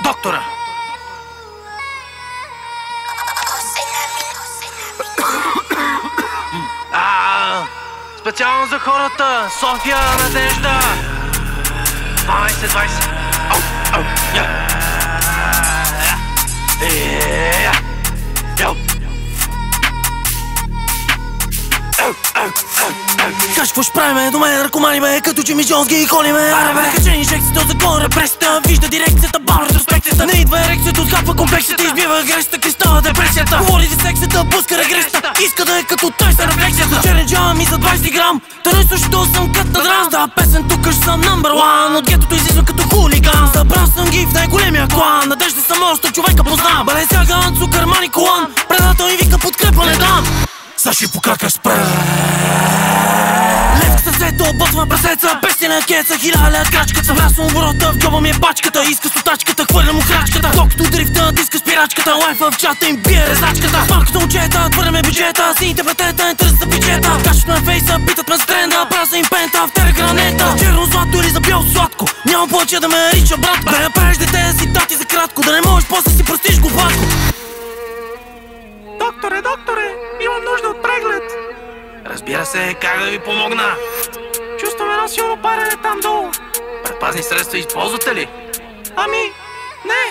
Доктора! Специално за хората! София, Надежда! 12-20! Кажи, какво ще правиме? До мен наркомани, бе, като че мижон с ги колиме. Аре, бе, качени инжекцията от закон, репресията. Вижда дирекцията, бал ретроспекцията. Не идва ерекцията, отхапва комплексията. Избива агресията, кристала депресията. Говори за сексията, пуска регресията. Иска да е като той с рефлексията. Черен ми за 20 грам. Тъй също съм като драм. Да, песен тук ще съм номер 1. От гетото излизам като хулиган. Забрал съм ги в най-големия клан. Надежда съм още човека познам. Баленсиага, цукър, Маниколан. Предател и вика подкрепа не дам. Саши покакаш спре. Левка съсето, ботва прасеца. Песня на кеца, 1000 лева крачката. Влясно оборота, в джоба ми е пачката. Иска стотачката, хвърля му крачката. Докато дрифта, диска спирачката. Лайфа в чата им бие резачката. Малката момчета, твърляме бюджета. Сините братета, не търсят за бюджета. Качват ме фейса, питат ме за тренда. Праза им пента, в теlegранета. Черно злато или за бяло сладко. Нямам повече да ме нарича брат. Да направиш дете си тати за кратко. Да не можеш после си простиш го гладко. Докторе, имам нужда от преглед. Разбира се, как да ви помогна? Чувствам едно силно парене там долу. Предпазни средства използвате ли? Ами, не.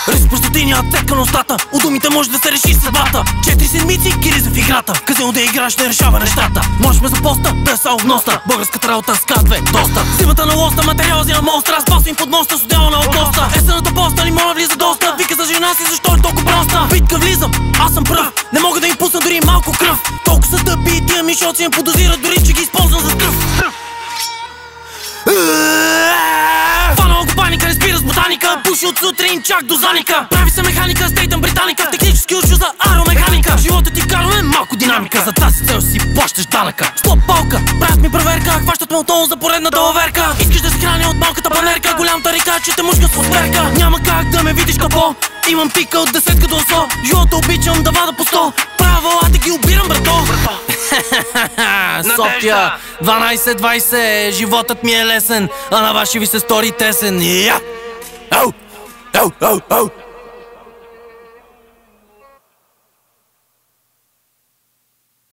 Риск простотиния цепка на устата. От думите може да се реши съдбата. 4 седмици кири в играта. Казано да играш не решава нещата. Можеш ме за поста, да е само вноста. Българската работа с кадве, доста. Зимата на лоста, материал за монстра. Спасвам под моста с отделна от доста. Есената поста ни моля влиза доста. Вика за жена си, защо е толкова проста? Битка влизам, аз съм пръв. Не мога да им пусна дори малко кръв. Толкова са тъпи и тия мишоци ме подозират дори, че ги използвам за стръв. Фанал го паника, не спира с ботаника. Пуши от сутрин чак до заника. Прави се механика, стейтън британика. Технически учу за аеромеханика. Живота ти караме малко динамика. За тази цел си плащаш данъка. Стоп палка, правят ми проверка. Хващат ме отново за поредна долаверка. Искаш да се храня от малката панерка. Голямата река, че те мушка с отверка. Няма как да ме видиш капо. Имам пика от 10 до 100. Живота обичам да вада по 100. Право, а да ги обирам, брато. София, 12-20, животът ми е лесен, а на ваши ви се стори тесен. Ау!